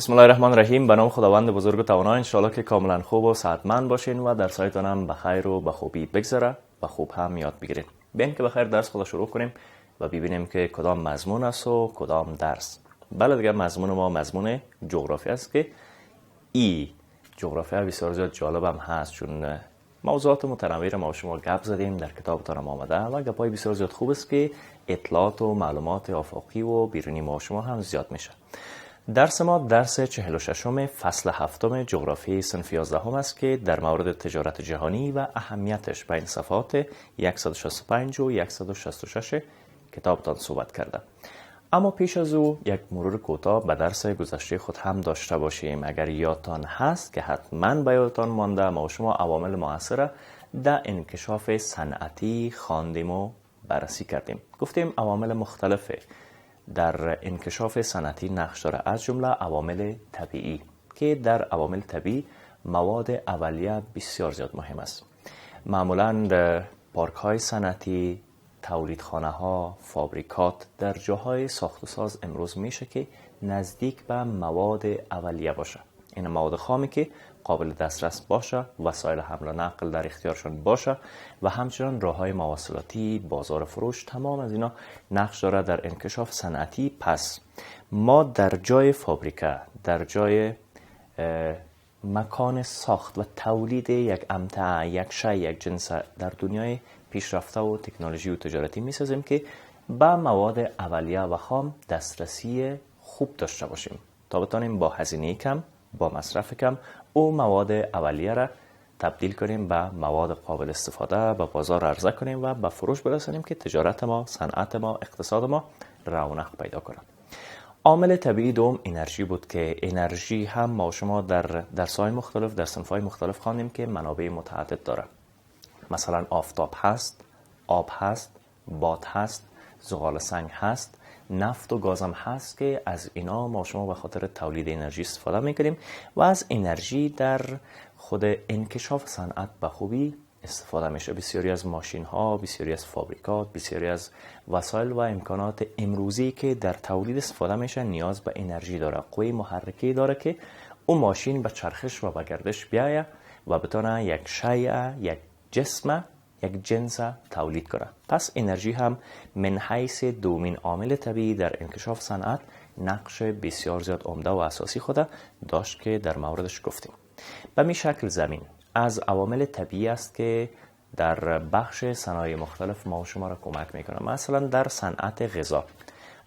بسم الله الرحمن الرحیم. به نام خداوند بزرگ و توانا. انشالله که کاملا خوب و صحتمند باشین و در سایتان هم بخیر و به خوبی بگذره و خوب هم یاد بگیرین. بیاین که بخیر درس خود شروع کنیم و ببینیم که کدام مضمون است و کدام درس. بله دیگه، مضمون ما مضمون جغرافی است که جغرافیا بسیار زیاد جالب هم هست، چون موضوعات متنوع ما شما گپ زدیم، در کتابتان هم آمده و گپای بسیار زیاد خوب است که اطلاعات و معلومات آفاقی و بیرونی ما شما هم زیاد میشه. درس ما درس 46 فصل 7 جغرافی صنف 11 است که در مورد تجارت جهانی و اهمیتش بین صفحات 165 و 166 کتابتان صحبت کرده. اما پیش از او یک مرور کوتاه به درس گذشته خود هم داشته باشیم. اگر یادتان هست که حتما به یادتان مانده، ما شما عوامل مؤثره در انکشاف صنعتی خواندیم و بررسی کردیم. گفتیم عوامل مختلفه در انکشاف صنعتی نقش داره، از جمله عوامل طبیعی که در عوامل طبیعی مواد اولیه بسیار زیاد مهم است. معمولا پارک های صنعتی، تولیدخانه ها، فابریکات در جاهای ساخت و ساز امروز میشه که نزدیک به مواد اولیه باشه. این مواد خامی که قابل دسترس باشه، وسایل حمل و نقل در اختیارشون باشه و همچنان راههای مواصلاتی، بازار فروش، تمام از اینا نقش داره در انکشاف صنعتی. پس ما در جای فابریکه، در جای مکان ساخت و تولید یک امتعه، یک شی، یک جنس در دنیای پیشرفته و تکنولوژی و تجارتی میسازیم که با مواد اولیه و خام دسترسی خوب داشته باشیم تا بتانیم با هزینه کم، با مصرف کم او مواد اولیه را تبدیل کنیم به مواد قابل استفاده، به بازار عرضه کنیم و به فروش برسانیم که تجارت ما، صنعت ما، اقتصاد ما رونق پیدا کنه. عامل طبیعی دوم انرژی بود که انرژی هم ما شما در درس‌های مختلف، در صنف‌های مختلف خواندیم که منابع متعدد داره. مثلا آفتاب هست، آب هست، باد هست، زغال سنگ هست، نفت و گاز هم هست که از اینا ما شما به خاطر تولید انرژی استفاده میکنیم و از انرژی در خود انکشاف صنعت به خوبی استفاده میشه. بسیاری از ماشین ها، بسیاری از فابریکات، بسیاری از وسایل و امکانات امروزی که در تولید استفاده میشه نیاز به انرژی داره، قوه محرکه داره که اون ماشین به چرخش و به گردش بیایه و بتونه یک شیء، یک جسم، یک جنس تولید کنه. پس انرژی هم من حیث دومین عامل طبیعی در انکشاف صنعت نقش بسیار زیاد عمده و اساسی خود داشت که در موردش گفتیم. به می شکل زمین از عوامل طبیعی است که در بخش صنایع مختلف ما و شما را کمک میکنه. مثلا در صنعت غذا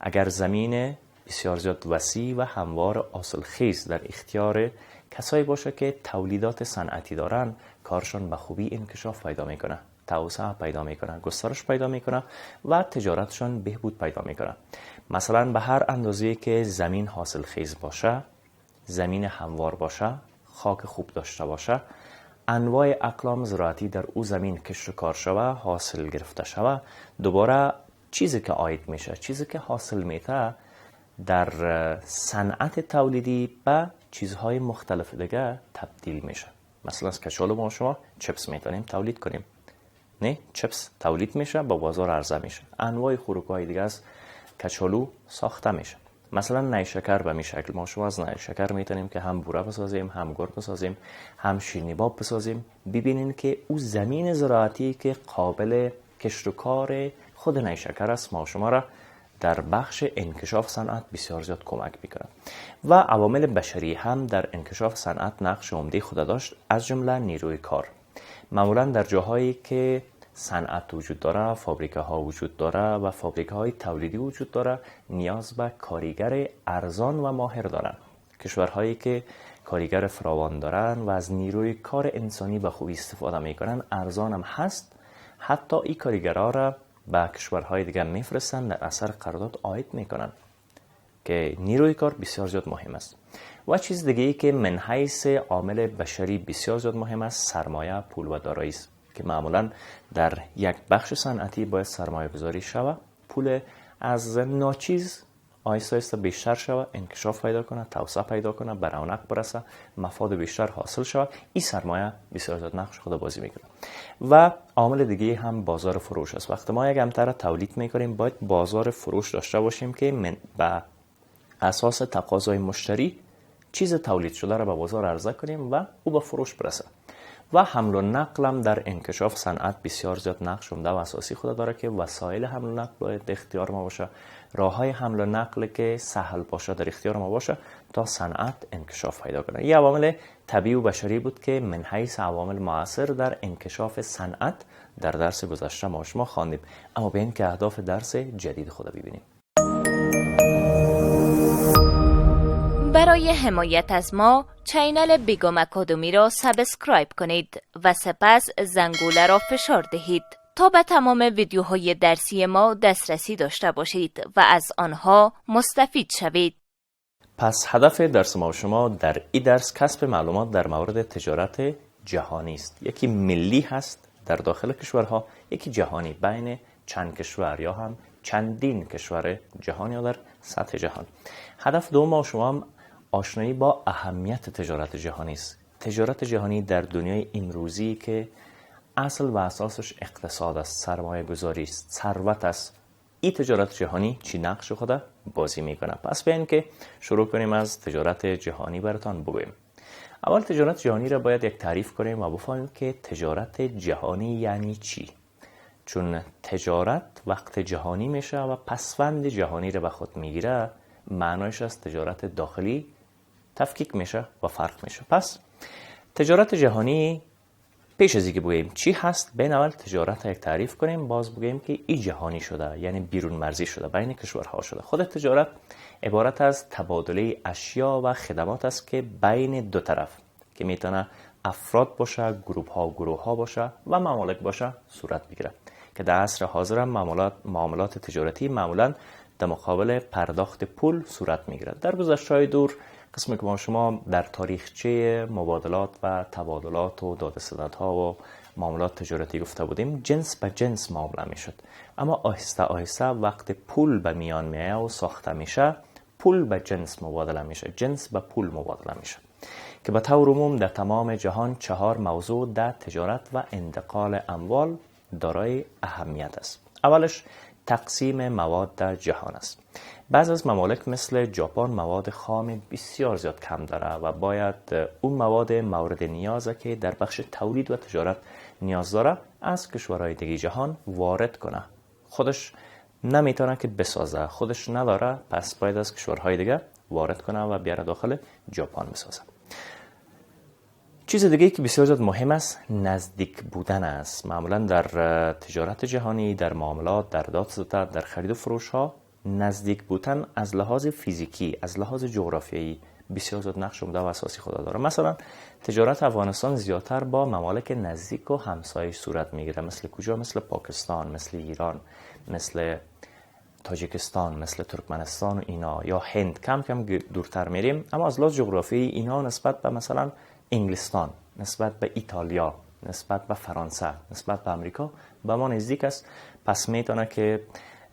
اگر زمین بسیار زیاد وسیع و هموار حاصلخیز در اختیار کسایی باشه که تولیدات صنعتی دارن، کارشون به خوبی انکشاف پیدا میکنه، توسعه پیدا میکنه، گسترش پیدا میکنه و تجارتشون بهبود پیدا میکنه. مثلا به هر اندازه‌ای که زمین حاصلخیز باشه، زمین هموار باشه، خاک خوب داشته باشه، انواع اقلام زراعتی در او زمین کشت و کار شوه، حاصل گرفته شوه، دوباره چیزی که عاید میشه، چیزی که حاصل میته در صنعت تولیدی به چیزهای مختلف دیگه تبدیل میشه. مثلا از کچالو ما شما چپس میتونیم تولید کنیم. نه، چپس تولید میشه، با بازار عرضه میشه. انواع خوراک‌های دیگه از کچالو ساخته میشه. مثلا نیشکر به می شکل ما شما از نیشکر میتونیم که هم بوره بسازیم، هم گرگ بسازیم، هم شیرینی باب بسازیم. ببینین که او زمین زراعتی که قابل کشت و کار خود نیشکر است ما شما را در بخش انکشاف صنعت بسیار زیاد کمک میکنه. و عوامل بشری هم در انکشاف صنعت نقش عمده خود داشت، از جمله نیروی کار. معمولا در جاهایی که صنعت وجود داره، فابریکه ها وجود داره و فابریکه های تولیدی وجود داره، نیاز به کارگر ارزان و ماهر دارن. کشورهایی که کارگر فراوان دارن و از نیروی کار انسانی به خوبی استفاده میکنن، ارزان هم هست، حتی این کارگرها را به کشورهای دیگه میفرستن، در اثر قرارداد عاید میکنن که نیروی کار بسیار زیاد مهم است. و چیز دیگه ای که من حیث عامل بشری بسیار زیاد مهم است، سرمایه، پول و دارایی است که معمولا در یک بخش صنعتی باید سرمایه گذاری شود، پول از ناچیز آهسته آهسته بیشتر شود، انکشاف پیدا کنه، توسعه پیدا کنه، به رونق برسه، مفاد بیشتر حاصل شود. این سرمایه بسیار زیاد نقش خود بازی میکنه. و عامل دیگه هم بازار فروش است. وقتی ما یک امتر تولید میکنیم باید بازار فروش داشته باشیم که به اساس تقاضای مشتری چیز تولید شده را به بازار عرضه کنیم و او به فروش برسه. و حمل و نقل هم در انکشاف صنعت بسیار زیاد نقش عمده و اساسی خود داره که وسایل حمل و نقل باید اختیار ما باشه، راههای حمل و نقل که سهل باشه در اختیار ما باشه تا صنعت انکشاف پیدا کنه. این عوامل طبیعی و بشری بود که من حیث عوامل مؤثر در انکشاف صنعت در درس گذشته ما شما خواندیم. اما بیاین که اهداف درس جدید خود ببینیم. برای حمایت از ما چینل بیگم اکادمی را سابسکرایب کنید و سپس زنگوله را فشار دهید تا به تمام ویدیوهای درسی ما دسترسی داشته باشید و از آنها مستفید شوید. پس هدف درس ما و شما در این درس کسب معلومات در مورد تجارت جهانی است. یکی ملی هست در داخل کشورها، یکی جهانی بین چند کشور یا هم چندین کشور جهان یا در سطح جهان. هدف دوم ما و شما هم آشنایی با اهمیت تجارت جهانی است. تجارت جهانی در دنیای امروزی که اصل و اساسش اقتصاد است، سرمایه گذاری است، ثروت است، این تجارت جهانی چی نقش خود بازی میکنه؟ پس بیاین که شروع کنیم از تجارت جهانی براتان بگویم. اول تجارت جهانی را باید یک تعریف کنیم و بفهمیم که تجارت جهانی یعنی چی. چون تجارت وقت جهانی میشه و پسوند جهانی را به خود میگیره، معنایش از تجارت داخلی تفکیک میشه و فرق میشه. پس تجارت جهانی، پیش از اینکه بگیم چی هست، بین اول تجارت یک تعریف کنیم، باز بگیم که این جهانی شده، یعنی بیرون مرزی شده، بین کشورها شده. خود تجارت عبارت از تبادله اشیا و خدمات است که بین دو طرف که میتونه افراد باشه، گروه ها باشه و ممالک باشه صورت میگیره، که در عصر حاضر هم معاملات تجارتی معمولا در مقابل پرداخت پول صورت میگیره. در گذشته دور قسمی که ما شما در تاریخچه مبادلات و تبادلات و دادستدادها و معاملات تجارتی گفته بودیم، جنس به جنس معامله میشد. اما آهسته آهسته وقت پول به میان میایه و ساخته میشه، پول به جنس مبادله میشه، جنس به پول مبادله میشه، که به طور عموم در تمام جهان 4 موضوع در تجارت و انتقال اموال دارای اهمیت است. اولش تقسیم مواد در جهان است. بعض از ممالک مثل ژاپن مواد خام بسیار زیاد کم داره و باید اون مواد مورد نیازه که در بخش تولید و تجارت نیاز داره از کشورهای دیگه جهان وارد کنه. خودش نمیتونه که بسازه، خودش نداره، پس باید از کشورهای دیگه وارد کنه و بیاره داخل ژاپن بسازه. چیز دیگه که بسیار زیاد مهم است نزدیک بودن است. معمولا در تجارت جهانی، در معاملات، در دادستد، در خرید و فروش ها نزدیک بودن از لحاظ فیزیکی، از لحاظ جغرافیایی بسیار زیاد نقش عمده و اساسی خود داره. مثلا تجارت افغانستان زیادتر با ممالک نزدیک و همسایه صورت میگیره. مثل کجا؟ مثل پاکستان، مثل ایران، مثل تاجیکستان، مثل ترکمنستان و اینا، یا هند. کم کم دورتر میریم، اما از لحاظ جغرافیایی اینا نسبت به مثلا انگلستان، نسبت به ایتالیا، نسبت به فرانسه، نسبت به امریکا به ما نزدیک است. پس میتونه که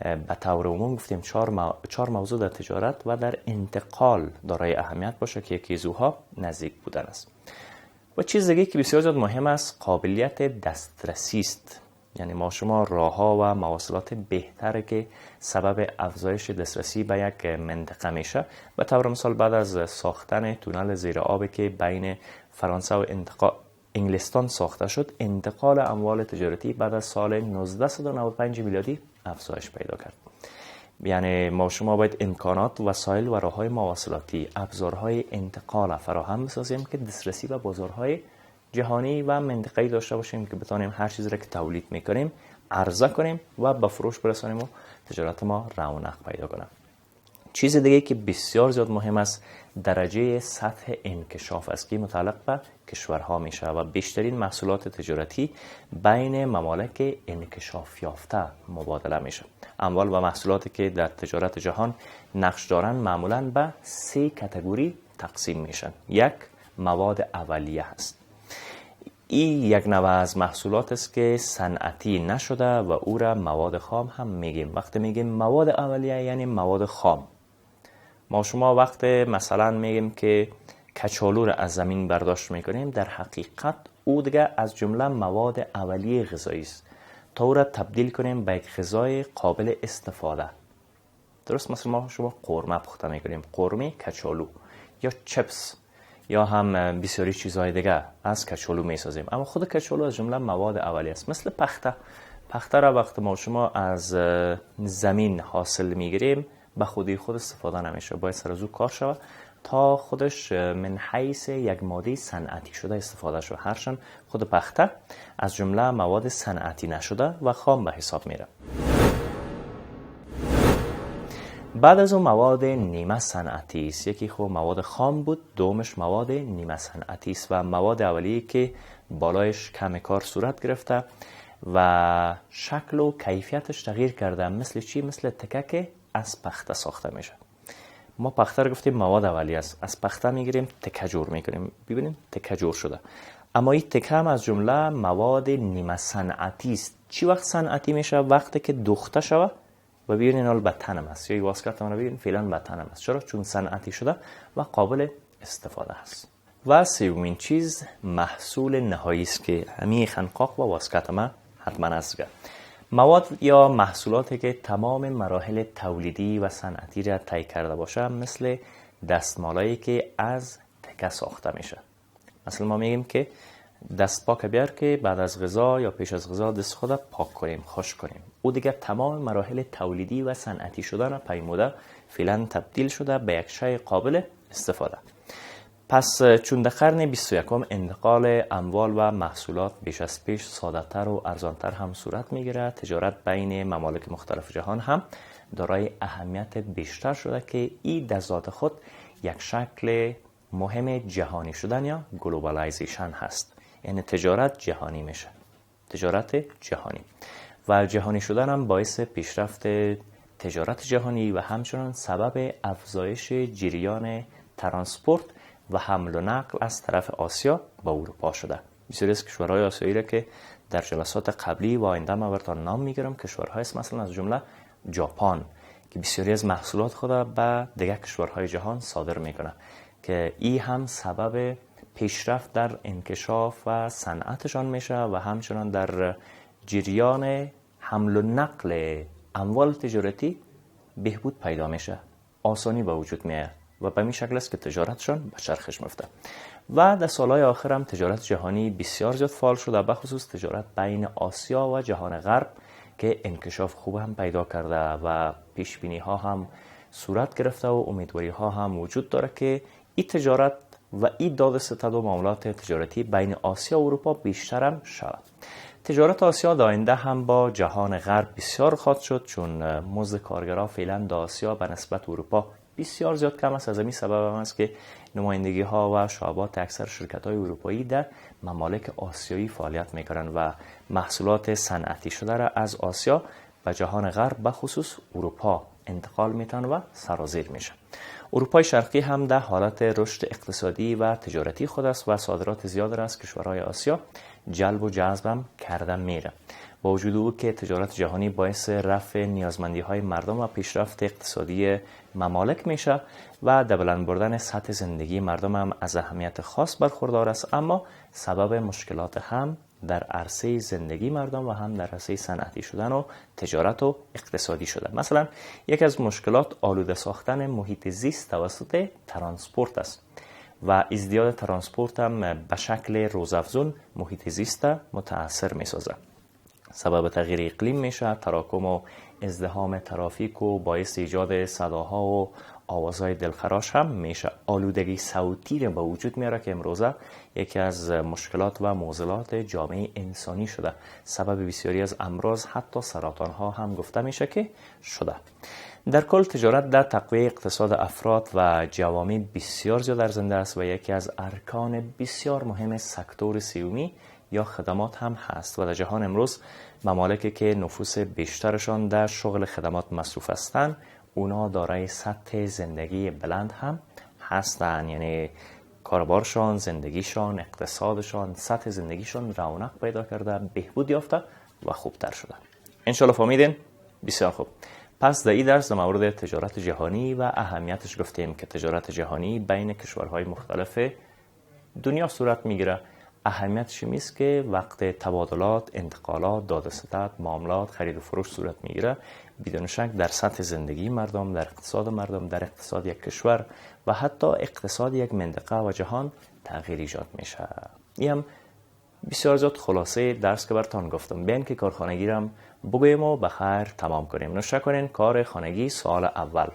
به طور عموم گفتیم 4 موضوع در تجارت و در انتقال دارای اهمیت باشه که یکی از اونها نزدیک بودن است. و چیز دیگه که بسیار زیاد مهم است قابلیت دسترسی است. یعنی ما شما راه‌ها و مواصلات بهتره که سبب افزایش دسترسی به یک منطقه میشه. به طور مثال بعد از ساختن تونل زیر آبی که بین فرانسه و انگلستان ساخته شد، انتقال اموال تجارتی بعد از سال 1995 میلادی افزایش پیدا کرد. یعنی ما شما باید امکانات، وسایل و راه‌های مواصلاتی، ابزارهای انتقال فراهم بسازیم که دسترسی به بازارهای جهانی و منطقه‌ای داشته باشیم که بتونیم هر چیزی را که تولید میکنیم عرضه کنیم و به فروش برسانیم و تجارت ما رونق پیدا کنه. چیز دیگه که بسیار زیاد مهم است درجه سطح انکشاف است که متعلق به کشورها میشه و بیشترین محصولات تجارتی بین ممالک انکشاف یافته مبادله میشه. اموال و محصولاتی که در تجارت جهان نقش دارن معمولاً به 3 کاتگوری تقسیم میشن. یک، مواد اولیه هست. این یک نوع از محصولات است که صنعتی نشده و او را مواد خام هم میگیم. وقتی میگیم مواد اولیه یعنی مواد خام. ما شما وقت مثلا میگیم که کچالو را از زمین برداشت میکنیم، در حقیقت او دیگه از جمله مواد اولیه غذایی است تا او را تبدیل کنیم به یک غذای قابل استفاده. درست مثل ما شما قورمه پخته میکنیم، قورمه کچالو. یا چپس یا هم بسیاری چیزهای دیگه از کچالو میسازیم. اما خود کچالو از جمله مواد اولیه است. مثل پخته را وقت ما شما از زمین حاصل میگیریم به خودی خود استفاده نمیشه، باید سر از او کار شود تا خودش من حیث یک ماده صنعتی شده استفاده شود. هرچند خود پخته از جمله مواد صنعتی نشده و خام به حساب میره. بعد از اون مواد نیمه صنعتی است. یکی خب مواد خام بود، دومش مواد نیمه صنعتی است و مواد اولیه که بالایش کم کار صورت گرفته و شکل و کیفیتش تغییر کرده. مثل چی؟ مثل تکه که از پخته ساخته میشه. ما پخته رو گفتیم مواد اولیه است، از پخته میگیریم تکه جور میکنیم، ببینیم تکه جور شده. اما این تکه هم از جمله مواد نیمه صنعتی است. چی وقت صنعتی میشه؟ وقتی که دوخته شود و ببینین حال به تنم است، یا واسکت رو ببینین فعلا به تنم است. چرا؟ چون صنعتی شده و قابل استفاده است. و سومین چیز محصول نهایی است که همین خنقاق و واسکت ما حتما است. مواد یا محصولاتی که تمام مراحل تولیدی و صنعتی را طی کرده باشه، مثل دستمالایی که از تکه ساخته میشه. مثلا ما میگیم که دست پاک بیار که بعد از غذا یا پیش از غذا دست خود پاک کنیم، خشک کنیم. او دیگه تمام مراحل تولیدی و صنعتی شدن پیموده فعلا تبدیل شده به یک شیء قابل استفاده. پس چون در قرن 21 انتقال اموال و محصولات بیش از پیش ساده‌تر و ارزانتر هم صورت میگیره، تجارت بین ممالک مختلف جهان هم دارای اهمیت بیشتر شده که این در ذات خود یک شکل مهم جهانی شدن یا گلوبالایزیشن هست. یعنی تجارت جهانی میشه، تجارت جهانی و جهانی شدن هم باعث پیشرفت تجارت جهانی و همچنان سبب افزایش جریان ترانسپورت و حمل و نقل از طرف آسیا به اروپا شده. بسیاری از کشورهای آسیایی را که در جلسات قبلی و آینده ما براتون نام میگیرم کشورهای است، مثلا از جمله ژاپن که بسیاری از محصولات خود به دیگر کشورهای جهان صادر میکنه که این هم سبب پیشرفت در انکشاف و صنعتشان میشه و همچنان در جریان حمل و نقل اموال تجارتی بهبود پیدا میشه، آسانی به وجود میاد و به این شکل است که تجارتشان به چرخش میفته. و در سالهای آخر هم تجارت جهانی بسیار زیاد فعال شده، به خصوص تجارت بین آسیا و جهان غرب که انکشاف خوب هم پیدا کرده و پیش بینی ها هم صورت گرفته و امیدواری ها هم وجود داره که این تجارت و این داد ستد و معاملات تجارتی بین آسیا و اروپا بیشتر هم شود. تجارت آسیا در آینده هم با جهان غرب بسیار خواهد شد، چون مزد کارگرها فعلا در آسیا به نسبت اروپا بسیار زیاد کم است. از همین سبب هم است که نمایندگی ها و شعبات اکثر شرکت های اروپایی در ممالک آسیایی فعالیت میکنند و محصولات صنعتی شده را از آسیا به جهان غرب به خصوص اروپا انتقال میتن و سرازیر میشه. اروپای شرقی هم در حالت رشد اقتصادی و تجارتی خود است و صادرات زیاد را از کشورهای آسیا جلب و جذب هم کرده میره. با وجود او که تجارت جهانی باعث رفع نیازمندی های مردم و پیشرفت اقتصادی ممالک میشه و در بلند بردن سطح زندگی مردم هم از اهمیت خاص برخوردار است، اما سبب مشکلات هم در عرصه زندگی مردم و هم در عرصه صنعتی شدن و تجارت و اقتصادی شده. مثلا یکی از مشکلات آلوده ساختن محیط زیست توسط ترانسپورت است و ازدیاد ترانسپورت هم به شکل روزافزون محیط زیست متاثر می سازه. سبب تغییر اقلیم میشه، تراکم و ازدحام ترافیک و باعث ایجاد صداها و آوازهای دلخراش هم میشه. آلودگی صوتی رو به وجود میاره که امروزه یکی از مشکلات و معضلات جامعه انسانی شده. سبب بسیاری از امراض حتی سرطان ها هم گفته میشه که شده. در کل تجارت در تقویت اقتصاد افراد و جوامع بسیار زیاد ارزنده است و یکی از ارکان بسیار مهم سکتور سیومی یا خدمات هم هست و در جهان امروز ممالکی که نفوس بیشترشان در شغل خدمات مصروف هستند اونا دارای سطح زندگی بلند هم هستند، یعنی کاربارشان، زندگیشان، اقتصادشان، سطح زندگیشان رونق پیدا کرده، بهبود یافته و خوبتر شده. انشالله فهمیدین؟ بسیار خوب. پس در این درس در مورد تجارت جهانی و اهمیتش گفتیم که تجارت جهانی بین کشورهای مختلف دنیا صورت میگیره، اهمیتش این است که وقت تبادلات، انتقالات، داد و ستد، معاملات، خرید و فروش صورت میگیره، بدون شک در سطح زندگی مردم، در اقتصاد مردم، در اقتصاد یک کشور و حتی اقتصاد یک منطقه و جهان تغییر ایجاد میشه. این هم بسیار زیاد خلاصه درس که براتون گفتم. بیاین که کار خانگی را بگوییم و بخیر تمام کنیم. نوشته کنین کار خانگی. سوال اول: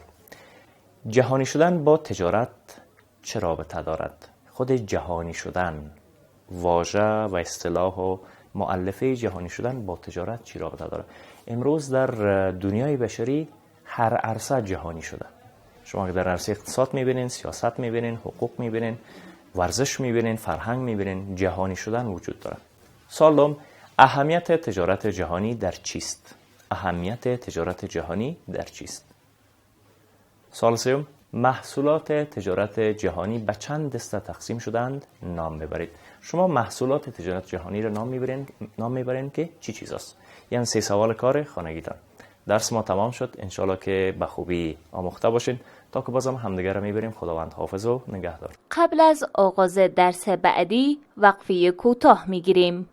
جهانی شدن با تجارت چه رابطه دارد؟ خود جهانی شدن، واژه و اصطلاح و مؤلفه جهانی شدن با تجارت چی رابطه داره؟ امروز در دنیای بشری هر عرصه جهانی شده. شما که در عرصه اقتصاد میبینین، سیاست میبینین، حقوق میبینین، ورزش میبینین، فرهنگ میبینین، جهانی شدن وجود داره. سوال دوم: اهمیت تجارت جهانی در چیست؟ اهمیت تجارت جهانی در چیست؟ سوال سوم: محصولات تجارت جهانی به چند دسته تقسیم شدند؟ نام ببرید. شما محصولات تجارت جهانی را نام میبرین که چی چیز است؟ یعنی 3 سوال کار خانگیتان. درس ما تمام شد. انشالله که به خوبی آموخته باشین تا که بازم همدیگر را میبریم. خداوند حافظ و نگهدار. قبل از آغاز درس بعدی وقفه کوتاه میگیریم.